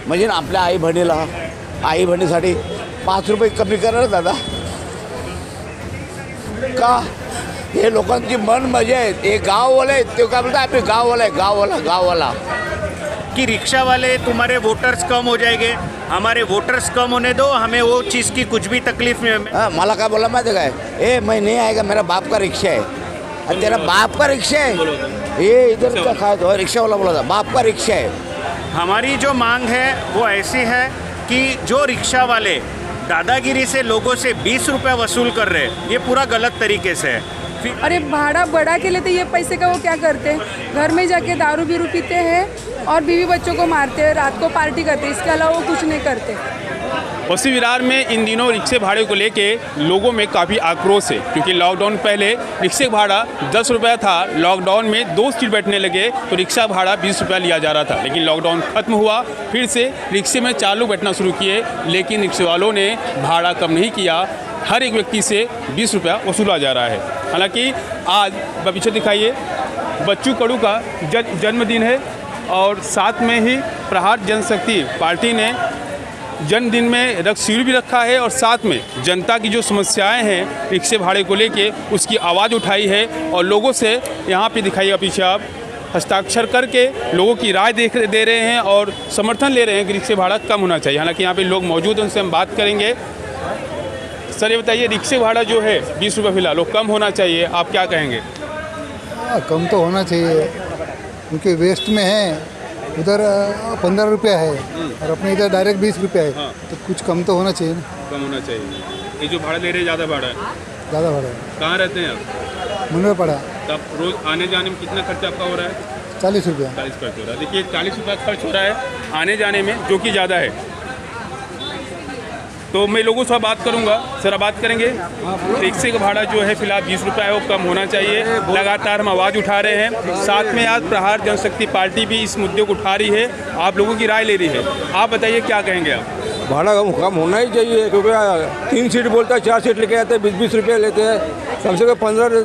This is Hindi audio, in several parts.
म्हणजे ना आपल्या आई बहिणीसाठी 5 रुपये कमी करा ना दादा. का हे लोकांची मन मजा आहे. हे गाववाले आहेत, ते काय बोलतात आपले गाववाला कि रिक्शा वाले तुम्हारे वोटर्स कम हो जाएंगे, हमारे वोटर्स कम होने दो, हमें वो चीज़ की कुछ भी तकलीफ नहीं. हाँ, मला काय बोला माहिती काय, ए मैं नहीं आएगा, मेरा बाप का रिक्शा है. अरे तेरा बाप का रिक्शा है, ये इधर का खा दो. रिक्शा वाला बोला था बाप का रिक्शा है. हमारी जो मांग है वो ऐसी है कि जो रिक्शा वाले दादागिरी से लोगों से 20 रुपये वसूल कर रहे हैं, ये पूरा गलत तरीके से है. अरे भाड़ा बढ़ा के लेते, ये पैसे का वो क्या करते हैं, घर में जाके दारू बीरू पीते हैं और बीवी बच्चों को मारते हैं, रात को पार्टी करते हैं, इसके अलावा वो कुछ नहीं करते. ओसी विरार में इन दिनों रिक्शे भाड़े को लेके लोगों में काफ़ी आक्रोश है, क्योंकि लॉकडाउन पहले रिक्शे भाड़ा 10 रुपया था. लॉकडाउन में 2 सीट बैठने लगे तो रिक्शा भाड़ा 20 रुपया लिया जा रहा था. लेकिन लॉकडाउन खत्म हुआ, फिर से रिक्शे में 4 लोग बैठना शुरू किए, लेकिन रिक्शे वालों ने भाड़ा कम नहीं किया. हर एक व्यक्ति से 20 रुपया वसूला जा रहा है. हालांकि आज पीछे दिखाइए, बच्चू कडू का जन्मदिन है और साथ में ही प्रहार जनशक्ति पार्टी ने जन्मदिन में शिविर भी रखा है और साथ में जनता की जो समस्याएं हैं रिक्शे भाड़े को लेके उसकी आवाज़ उठाई है. और लोगों से यहाँ पे दिखाइएगा पीछे आप, हस्ताक्षर करके लोगों की राय दे रहे हैं और समर्थन ले रहे हैं कि रिक्शे भाड़ा कम होना चाहिए. हालांकि यहाँ पे लोग मौजूद हैं, उनसे हम बात करेंगे. सर ये बताइए, रिक्शे भाड़ा जो है 20 रुपये फिलहाल वो कम होना चाहिए, आप क्या कहेंगे? कम तो होना चाहिए, क्योंकि वेस्ट में है उधर 15 रुपया है और अपने इधर डायरेक्ट 20 रुपया है. हाँ. तो कुछ कम तो होना चाहिए ना. कम होना चाहिए. ये जो भाड़ा ले रहे हैं ज़्यादा भाड़ा है. ज़्यादा भाड़ा है. कहाँ रहते हैं आप? मनोर पड़ा. तो आप रोज़ आने जाने में कितना खर्चा आपका हो रहा है? 40 रुपया. 40 खर्च हो रहा है. देखिए 40 रुपया खर्च हो रहा है आने जाने में, जो कि ज़्यादा है. तो मैं लोगों से बात करूंगा. सर आप बात करेंगे, रिक्शे का भाड़ा जो है फिलहाल 20 रुपया है, वो कम होना चाहिए. लगातार हम आवाज़ उठा रहे हैं. साथ में आज प्रहार जनशक्ति पार्टी भी इस मुद्दे को उठा रही है, आप लोगों की राय ले रही है. आप बताइए क्या कहेंगे आप? भाड़ा कम होना ही चाहिए, क्योंकि 3 सीट बोलता है, 4 सीट लेके आते हैं, 20-20 रुपये लेते हैं. कम से कम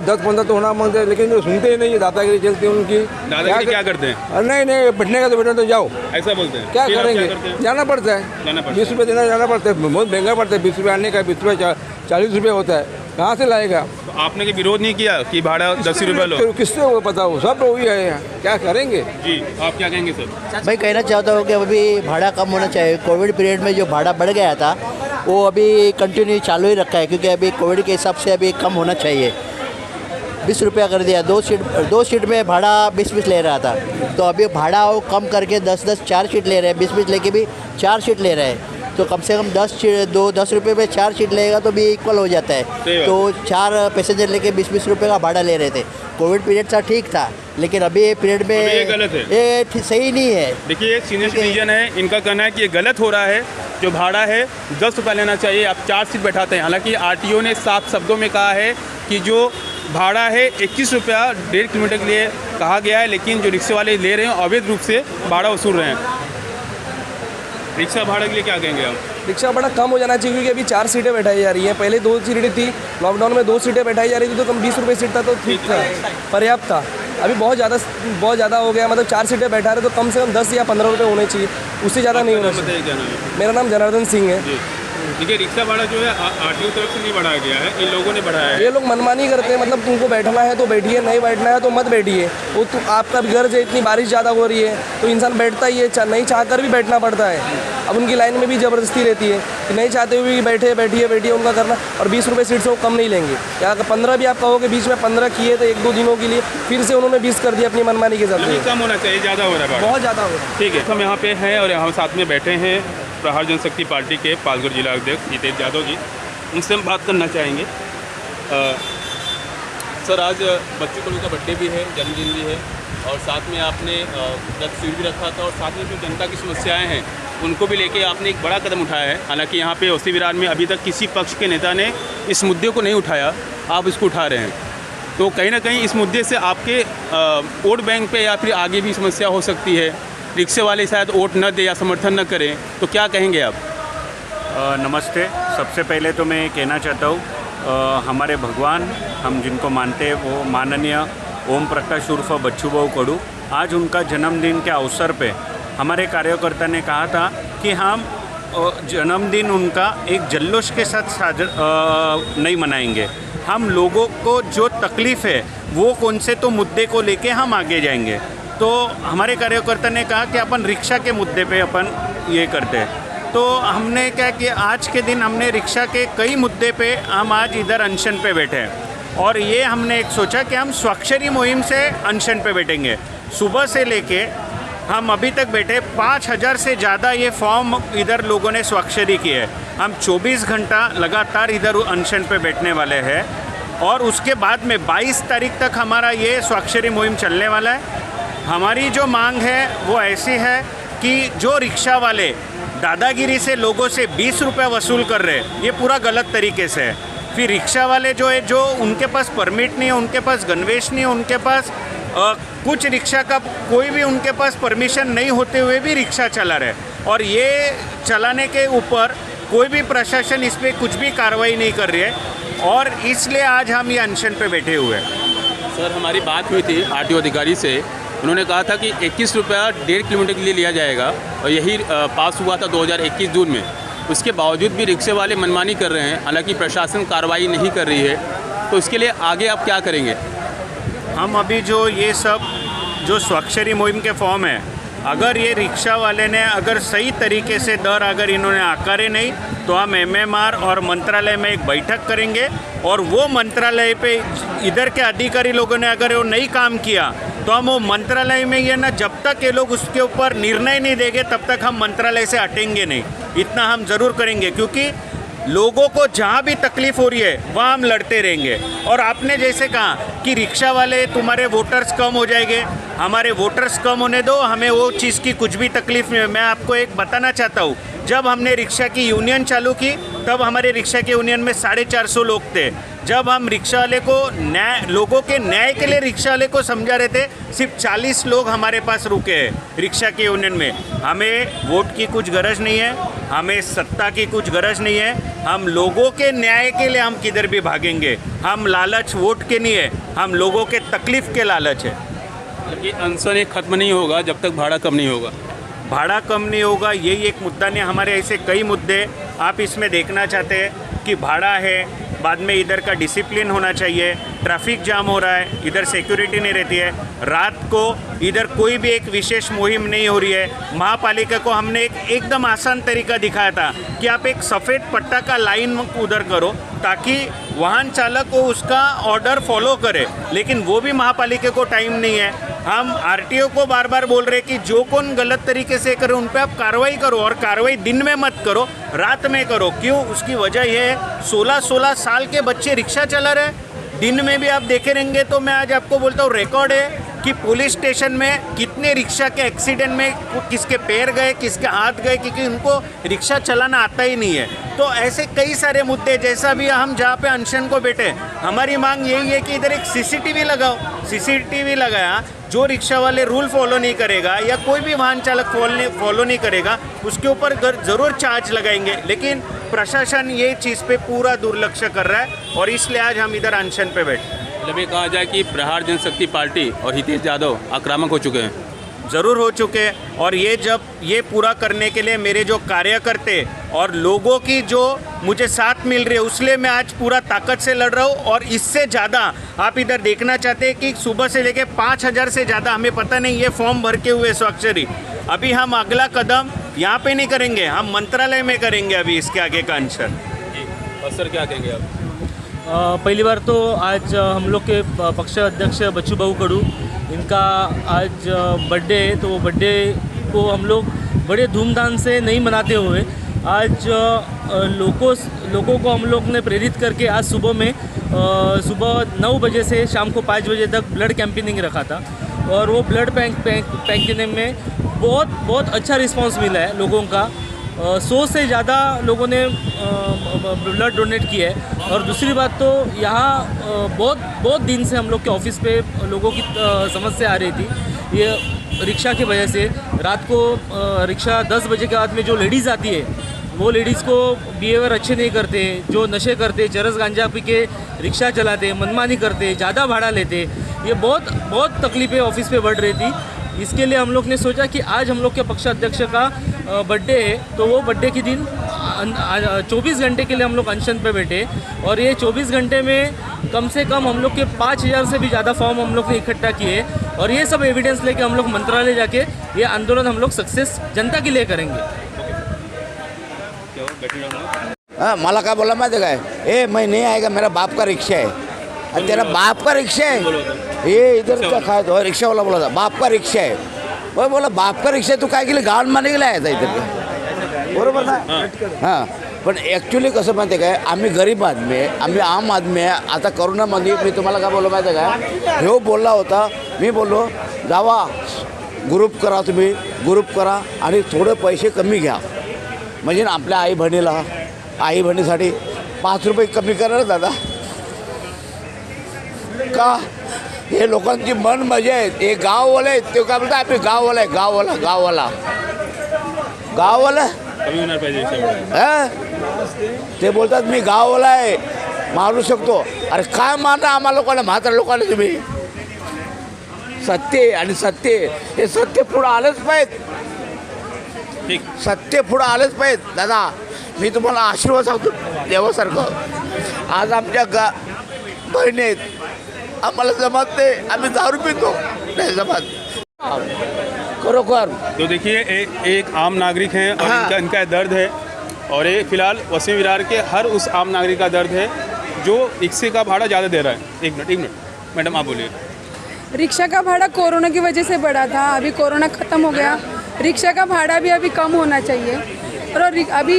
10-15 तो होना मांगते हैं, लेकिन वो सुनते ही नहीं है. दादागिरी चलती है उनकी. दादागिरी क्या करते हैं? नहीं बैठने का तो बैठने तो जाओ, ऐसा बोलते हैं. क्या फिर आप करेंगे? करते हैं? जाना पड़ता है. 20 रुपये देना जाना पड़ता है, बहुत महंगा पड़ता है. 20 रुपये आने का, 20 रुपये 40 रुपये होता है, कहाँ से लाएगा? तो आपने विरोध नहीं किया कि भाड़ा 10 रुपये लो? किससे वो पता हो, सब वही है, क्या करेंगे? जी आप क्या कहेंगे सर? मैं कहना चाहता हूँ कि अभी भाड़ा कम होना चाहिए. कोविड पीरियड में जो भाड़ा बढ़ गया था वो अभी कंटिन्यू चालू ही रखा है, क्योंकि अभी कोविड के हिसाब से अभी कम होना चाहिए. 20 रुपया कर दिया. 2 सीट में भाड़ा 20 ले रहा था, तो अभी भाड़ा वो कम करके 10 4 सीट ले रहे हैं. 20 लेके भी 4 सीट ले रहे हैं, तो कम से कम 10 रुपये में 4 सीट लेगा तो भी इक्वल हो जाता है. तो 4 पैसेंजर लेके 20 रुपये का भाड़ा ले रहे थे. कोविड पीरियड सा ठीक था, लेकिन अभी ये पीरियड में ये गलत है, ये सही नहीं है. देखिए सीनियर सिटीजन है, इनका कहना है कि ये गलत हो रहा है. जो भाड़ा है 10 रुपये लेना चाहिए, आप 4 सीट बैठाते हैं. हालांकि आरटीओ ने साफ शब्दों में कहा है कि जो भाड़ा है 21 रुपया 1.5 किलोमीटर के लिए कहा गया है, लेकिन जो रिक्शे वाले ले रहे हैं अवैध रूप से भाड़ा वसूल रहे हैं. रिक्शा भाड़ा के लिए क्या कहेंगे आप? रिक्शा भाड़ा कम हो जाना चाहिए, क्योंकि अभी 4 सीटें बैठाई जा रही हैं. पहले 2 सीटें थी, लॉकडाउन में 2 सीटें बैठाई जा रही थी, तो कम 20 रुपये सीट था तो ठीक था, पर्याप्त था. अभी बहुत ज़्यादा हो गया, मतलब 4 सीटें बैठा रहे तो कम से कम 10 या 15 रुपये होने चाहिए, उससे ज़्यादा नहीं होना चाहिए. मेरा नाम जनार्दन सिंह है. देखिए रिक्शा भाड़ा जो है आरटीओ तरफ से नहीं बढ़ाया गया है, इन लोगों ने बढ़ाया है. ये लोग मनमानी करते हैं, मतलब तुमको बैठना है तो बैठिए, नहीं बैठना है तो मत बैठिए. वो आपका भी गर्ज है, इतनी बारिश ज़्यादा हो रही है तो इंसान बैठता ही है, नहीं चाह कर भी बैठना पड़ता है. अब उनकी लाइन में भी ज़बरदस्ती रहती है कि नहीं चाहते हुए भी बैठिए उनका करना. और 20 रुपये सीट से वो कम नहीं लेंगे. या 15 भी आप कहोगे, बीच में 15 किए तो 1-2 दिनों के लिए, फिर से उन्होंने 20 कर दिया अपनी मनमानी के साथ. कम होना चाहिए, ज़्यादा हो रहा है, बहुत ज़्यादा हो रहा है. ठीक है, हम यहाँ पे हैं और यहाँ साथ में बैठे हैं प्रहार जनशक्ति पार्टी के पालघर जिला अध्यक्ष हितेश यादव जी. उनसे हम बात करना चाहेंगे. सर आज बच्चू कडू का बर्थडे भी है, जन्मदिन भी है, और साथ में आपने शिविर भी रखा था, और साथ में जो जनता की समस्याएं हैं उनको भी लेके आपने एक बड़ा कदम उठाया है. हालांकि यहाँ पे ओसी विरार में अभी तक किसी पक्ष के नेता ने इस मुद्दे को नहीं उठाया, आप इसको उठा रहे हैं. तो कहीं ना कहीं इस मुद्दे से आपके वोट बैंक पे या फिर आगे भी समस्या हो सकती है. रिक्शे वाले शायद वोट न दे या समर्थन न करें, तो क्या कहेंगे आप? नमस्ते. सबसे पहले तो मैं कहना चाहता हूँ हमारे भगवान हम जिनको मानते हैं वो माननीय ओम प्रकाश उर्फ बच्चू भाऊ कडू, आज उनका जन्मदिन के अवसर पे हमारे कार्यकर्ता ने कहा था कि हम जन्मदिन उनका एक जल्लोश के साथ नहीं मनाएंगे। हम लोगों को जो तकलीफ़ है वो कौन से तो मुद्दे को लेके हम आगे जाएंगे। तो हमारे कार्यकर्ता ने कहा कि अपन रिक्शा के मुद्दे पे अपन ये करते हैं। तो हमने क्या कि आज के दिन हमने रिक्शा के कई मुद्दे पे हम आज इधर अनशन पे बैठे हैं और ये हमने एक सोचा कि हम स्वाक्षरी मुहिम से अनशन पे बैठेंगे। सुबह से लेके हम अभी तक बैठे 5000 से ज़्यादा ये फॉर्म इधर लोगों ने स्वाक्षरी की है। हम 24 घंटा लगातार इधर अनशन पे बैठने वाले हैं और उसके बाद में 22 तारीख तक हमारा ये स्वाक्षरी मुहिम चलने वाला है। हमारी जो मांग है वो ऐसी है कि जो रिक्शा वाले दादागिरी से लोगों से 20 रुपये वसूल कर रहे हैं, ये पूरा गलत तरीके से है। फिर रिक्शा वाले जो है, जो उनके पास परमिट नहीं है, उनके पास गणवेश नहीं है, उनके पास कुछ रिक्शा का कोई भी उनके पास परमिशन नहीं होते हुए भी रिक्शा चला रहे और ये चलाने के ऊपर कोई भी प्रशासन इस पर कुछ भी कार्रवाई नहीं कर रही है और इसलिए आज हम ये अनशन पे बैठे हुए हैं। सर, हमारी बात हुई थी आरटीओ अधिकारी से, उन्होंने कहा था कि 21 रुपया 1.5 किलोमीटर के लिए लिया जाएगा और यही पास हुआ था 2021 जून में। उसके बावजूद भी रिक्शे वाले मनमानी कर रहे हैं, हालांकि प्रशासन कार्रवाई नहीं कर रही है। तो इसके लिए आगे आप क्या करेंगे? हम अभी जो ये सब जो स्वाक्षरी मुहिम के फॉर्म है, अगर ये रिक्शा वाले ने अगर सही तरीके से दर अगर इन्होंने आकारे नहीं तो हम एमएमआर और मंत्रालय में एक बैठक करेंगे और वो मंत्रालय पे इधर के अधिकारी लोगों ने अगर वो नहीं काम किया तो हम वो मंत्रालय में ये ना, जब तक ये लोग उसके ऊपर निर्णय नहीं देंगे तब तक हम मंत्रालय से हटेंगे नहीं। इतना हम ज़रूर करेंगे क्योंकि लोगों को जहाँ भी तकलीफ़ हो रही है वहाँ हम लड़ते रहेंगे। और आपने जैसे कहा कि रिक्शा वाले तुम्हारे वोटर्स कम हो जाएंगे, हमारे वोटर्स कम होने दो, हमें वो चीज़ की कुछ भी तकलीफ़ नहीं है। मैं आपको एक बताना चाहता हूँ, जब हमने रिक्शा की यूनियन चालू की तब हमारे रिक्शा की यूनियन में 450 लोग थे। जब हम रिक्शा वाले को न्याय, लोगों के न्याय के लिए रिक्शा वाले को समझा रहे थे, सिर्फ 40 लोग हमारे पास रुके हैं रिक्शा की यूनियन में। हमें वोट की कुछ गरज नहीं है, हमें सत्ता की कुछ गरज नहीं है, हम लोगों के न्याय के लिए हम किधर भी भागेंगे। हम लालच वोट के नहीं है, हम लोगों के तकलीफ़ के लालच है। ये अनशन एक खत्म नहीं होगा जब तक भाड़ा कम नहीं होगा। भाड़ा कम नहीं होगा यही एक मुद्दा नहीं, हमारे ऐसे कई मुद्दे आप इसमें देखना चाहते हैं कि भाड़ा है, बाद में इधर का डिसिप्लिन होना चाहिए, ट्रैफिक जाम हो रहा है, इधर सिक्योरिटी नहीं रहती है, रात को इधर कोई भी एक विशेष मुहिम नहीं हो रही है। महापालिका को हमने एकदम आसान तरीका दिखाया था कि आप एक सफ़ेद पट्टा का लाइन उधर करो ताकि वाहन चालक को उसका ऑर्डर फॉलो करे, लेकिन वो भी महापालिका को टाइम नहीं है। हम आरटीओ को बार बार बोल रहे कि जो कौन गलत तरीके से करे उन पे आप कार्रवाई करो और कार्रवाई दिन में मत करो, रात में करो। क्यों? उसकी वजह यह है 16-16 साल के बच्चे रिक्शा चला रहे, दिन में भी आप देखे रहेंगे। तो मैं आज आपको बोलता हूँ, रिकॉर्ड है कि पुलिस स्टेशन में कितने रिक्शा के एक्सीडेंट में किसके पैर गए, किसके हाथ गए, क्योंकि उनको रिक्शा चलाना आता ही नहीं है। तो ऐसे कई सारे मुद्दे, जैसा भी हम जहाँ पे अनशन को बैठे, हमारी मांग यही है कि इधर एक सीसीटीवी लगाओ। सीसीटीवी लगाया, जो रिक्शा वाले रूल फॉलो नहीं करेगा या कोई भी वाहन चालक फॉलो नहीं करेगा उसके ऊपर ज़रूर चार्ज लगाएंगे। लेकिन प्रशासन ये चीज़ पे पूरा दुर्लक्ष कर रहा है और इसलिए आज हम इधर अनशन पे बैठे। मतलब ये कहा जाए कि प्रहार जनशक्ति पार्टी और हितेश यादव आक्रामक हो चुके हैं। ज़रूर हो चुके हैं और ये जब ये पूरा करने के लिए मेरे जो कार्यकर्ते और लोगों की जो मुझे साथ मिल रही है उसलिए मैं आज पूरा ताकत से लड़ रहा हूँ। और इससे ज़्यादा आप इधर देखना चाहते हैं कि सुबह से लेके 5000 से ज़्यादा, हमें पता नहीं ये फॉर्म भर के हुए स्वाक्षरी। अभी हम अगला कदम यहाँ पे नहीं करेंगे, हम मंत्रालय में करेंगे अभी इसके आगे का अनशन। और सर क्या कहेंगे आप? पहली बार तो आज हम लोग के पक्ष अध्यक्ष बच्चू भाऊ कडू, इनका आज बर्थडे है, तो वो बर्थडे को हम लोग बड़े धूमधाम से नहीं मनाते हुए आज लोगों को हम लोग ने प्रेरित करके आज सुबह 9 बजे से शाम को 5 बजे तक ब्लड कैंपेनिंग रखा था और वो ब्लड पैंकिंग में बहुत अच्छा रिस्पांस मिला है लोगों का। 100 से ज़्यादा लोगों ने ब्लड डोनेट किया है। और दूसरी बात तो यहाँ बहुत दिन से हम लोग के ऑफिस पे लोगों की समस्या आ रही थी, ये रिक्शा की वजह से। रात को रिक्शा 10 बजे के बाद में जो लेडीज़ आती है वो लेडीज़ को बिहेवियर अच्छे नहीं करते, जो नशे करते, चरस गांजा पी के रिक्शा चलाते, मनमानी करते, ज़्यादा भाड़ा लेते, ये बहुत तकलीफ़ें ऑफिस पे बढ़ रही थी। इसके लिए हम लोग ने सोचा कि आज हम लोग के पक्षाध्यक्ष का बर्थडे है तो वो बर्थडे के दिन 24 घंटे के लिए हम लोग अनशन पे बैठे और ये 24 घंटे में कम से कम हम लोग के 5000 से भी ज़्यादा फॉर्म हम लोग ने इकट्ठा किए और ये सब एविडेंस लेके हम लोग मंत्रालय जाके ये आंदोलन हम लोग सक्सेस जनता के लिए करेंगे। हाँ, मला काय बोला माहिती काय, ए मैं नहीं आएगा, मेरा बाप का रिक्शा है। अरे तेरा बाप का रिक्शा है, ये इधर का खाए तो रिक्शा वाला बोला था बाप का रिक्शा है। वो बोला बाप का रिक्शा तू काय केलं, गावात माने गेला आहे इधर, बरोबर ना? हां, पण ॲक्च्युली कसं माहिती आहे काय, आम्ही गरीब आदमी आहे, आम्ही आम आदमी आहे। आता करोनामध्ये मी तुम्हाला काय बोललो माहिती आहे काय, ह्यो बोलला होता, मी बोललो जावा ग्रुप करा, तुम्ही ग्रुप करा आणि थोडे पैसे कमी घ्या, म्हणजे ना आपल्या आई बहिणीसाठी 5 रुपये कमी करा ना दादा। का हे लोकांची मन मजा आहे, हे गाववाले आहेत, ते काय बोलतात आपले गाववाला आहे, गाववाला कमी होणार पाहिजे ते बोलतात मी गाववाला आहे, मारू शकतो। अरे काय मारता आम्हाला लोकांना, म्हाताऱ्या लोकांना तुम्ही? सत्य आणि सत्य हे सत्य पुढं आलंच पाहिजे, ठीक, सत्य पुढं आलंच पाहिजे दादा। मी तुम्हाला आशीर्वाद सांगतो देवासारखं, आज आमच्या बहिणी आहेत, आम्हाला जमत नाही, आम्ही दारू पितो, नाही जमत खरोखर। तो देखिए एक आम नागरिक हैं और इनका दर्द है और ये फिलहाल वसीम विरार के हर उस आम नागरिक का दर्द है जो रिक्शे का भाड़ा ज़्यादा दे रहा है। एक मिनट मैडम आप बोलिए। रिक्शा का भाड़ा कोरोना की वजह से बढ़ा था, अभी कोरोना ख़त्म हो गया, रिक्शा का भाड़ा भी अभी कम होना चाहिए। और अभी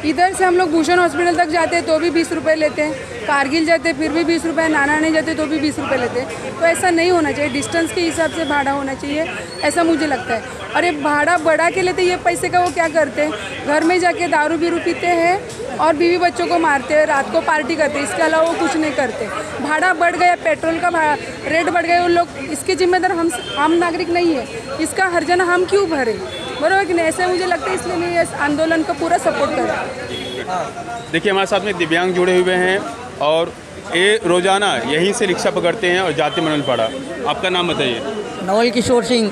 इधर से हम लोग भूषण हॉस्पिटल तक जाते हैं तो भी 20 रुपये लेते हैं, कारगिल जाते फिर भी 20 रुपये, नानाने जाते तो भी 20 रुपये लेते हैं। तो ऐसा नहीं होना चाहिए, डिस्टेंस के हिसाब से भाड़ा होना चाहिए, ऐसा मुझे लगता है। और ये भाड़ा बढ़ा के लेते, ये पैसे का वो क्या करते हैं, घर में जाके दारू बीरू पीते हैं और बीवी बच्चों को मारते हैं, रात को पार्टी करते हैं, इसके अलावा वो कुछ नहीं करते। भाड़ा बढ़ गया, पेट्रोल का रेट बढ़ गया, उन लोग इसके जिम्मेदार हम आम नागरिक नहीं है, इसका हर्जाना हम क्यों भरें, बराबर कि नहीं? ऐसे मुझे लगता है, इसलिए मैं इस आंदोलन का पूरा सपोर्ट कर रहा हूँ। देखिए हमारे साथ में दिव्यांग जुड़े हुए हैं और ये रोज़ाना यहीं से रिक्शा पकड़ते हैं और जाते मनोलपाड़ा। आपका नाम बताइए। नवल किशोर सिंह।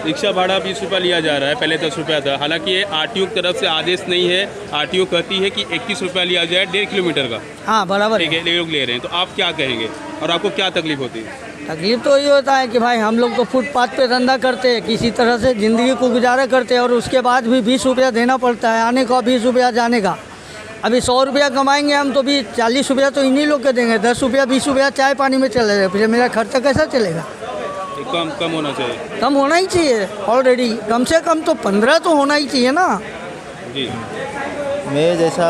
रिक्शा भाड़ा 20 रुपया लिया जा रहा है, पहले 10 रुपया था। हालांकि ये आरटीओ की तरफ से आदेश नहीं है, आरटीओ कहती है कि 21 रुपया लिया जाए 1.5 किलोमीटर का। हाँ बराबर ठीक है, लोग ले रहे हैं, तो आप क्या कहेंगे और आपको क्या तकलीफ होती है? तकलीफ तो ये होता है कि भाई हम लोग तो फुटपाथ पे धंधा करते हैं, किसी तरह से ज़िंदगी को गुजारा करते हैं और उसके बाद भी 20 रुपया देना पड़ता है, आने का 20 रुपया जाने का। अभी 100 रुपया कमाएंगे हम तो भी 40 रुपया तो इन्हीं लोग के देंगे, 10 रुपया 20 रुपया चाय पानी में चले जाए, फिर मेरा खर्चा कैसा चलेगा? कम होना चाहिए, कम होना ही चाहिए ऑलरेडी, कम से कम तो 15 तो होना ही चाहिए ना जी। मैं जैसा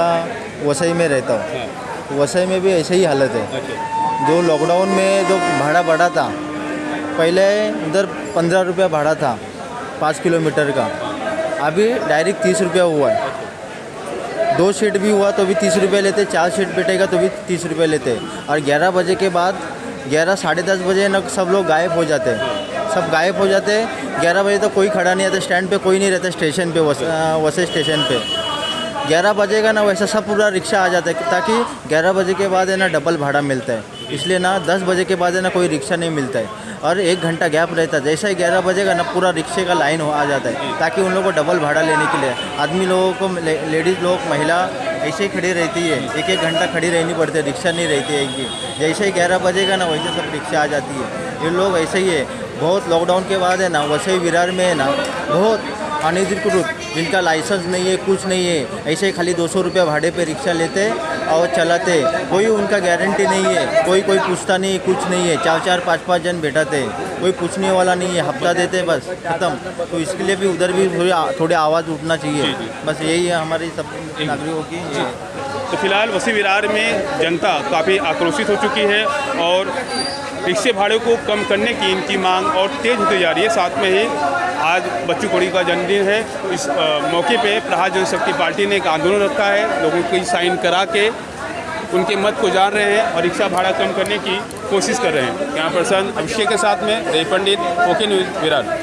वसई में रहता हूँ, तो वसई में भी ऐसे ही हालत है। अच्छा। जो लॉकडाउन में जो भाड़ा बढ़ा था, पहले उधर 15 रुपया भाड़ा था 5 किलोमीटर का, अभी डायरेक्ट 30 रुपया हुआ है। 2 सीट भी हुआ तो भी 30 रुपये लेते, 4 सीट बैठेगा तो भी 30 रुपये लेते। और 11 बजे के बाद 11 साढ़े 10 बजे न सब लोग गायब हो जाते हैं, सब गायब हो जाते हैं। 11 बजे तो कोई खड़ा नहीं आता, स्टैंड पे कोई नहीं रहता, स्टेशन पे वसई स्टेशन पे 11 बजेगा ना वैसा सब पूरा रिक्शा आ जाता है, ताकि 11 बजे के बाद है ना डबल भाड़ा मिलता है, इसलिए ना 10 बजे के बाद है ना कोई रिक्शा नहीं मिलता है और 1 घंटा गैप रहता है। जैसा ही 11 बजेगा ना पूरा रिक्शे का लाइन आ जाता है, ताकि उन लोगों को डबल भाड़ा लेने के लिए आदमी लोगों को लेडीज़ लोग महिला ऐसे ही खड़ी रहती है, 1-1 घंटा खड़ी रहनी पड़ती है, रिक्शा नहीं रहती है इनकी। जैसे ही 11 बजेगा ना वैसे सब रिक्शा आ जाती है। ये लोग ऐसे ही है, बहुत लॉकडाउन के बाद है ना वसई विरार में है ना बहुत अनधिकृत, जिनका लाइसेंस नहीं है, कुछ नहीं है, ऐसे ही खाली 200 रुपया भाड़े पे रिक्शा लेते और चलाते, कोई उनका गारंटी नहीं है, कोई पूछता नहीं, कुछ नहीं है। 4-4 5-5 जन बैठाते, कोई पूछने वाला नहीं है, हफ्ता देते बस खत्म। तो इसके लिए भी उधर भी थोड़ी आवाज़ उठना चाहिए, बस यही है हमारी सब नागरिकों की। तो फिलहाल वसई विरार में जनता काफ़ी आक्रोशित हो चुकी है और रिक्शे भाड़े को कम करने की इनकी मांग और तेज होती जा रही है। साथ में ही आज बच्चू कौड़ी का जन्मदिन है, तो इस मौके पे प्रहार जनशक्ति पार्टी ने एक आंदोलन रखा है, लोगों की साइन करा के उनके मत को जान रहे हैं और रिक्शा भाड़ा कम करने की कोशिश कर रहे हैं। यहाँ पर्सन अभिषेक के साथ में रे पंडित, ओके न्यूज़ विरार।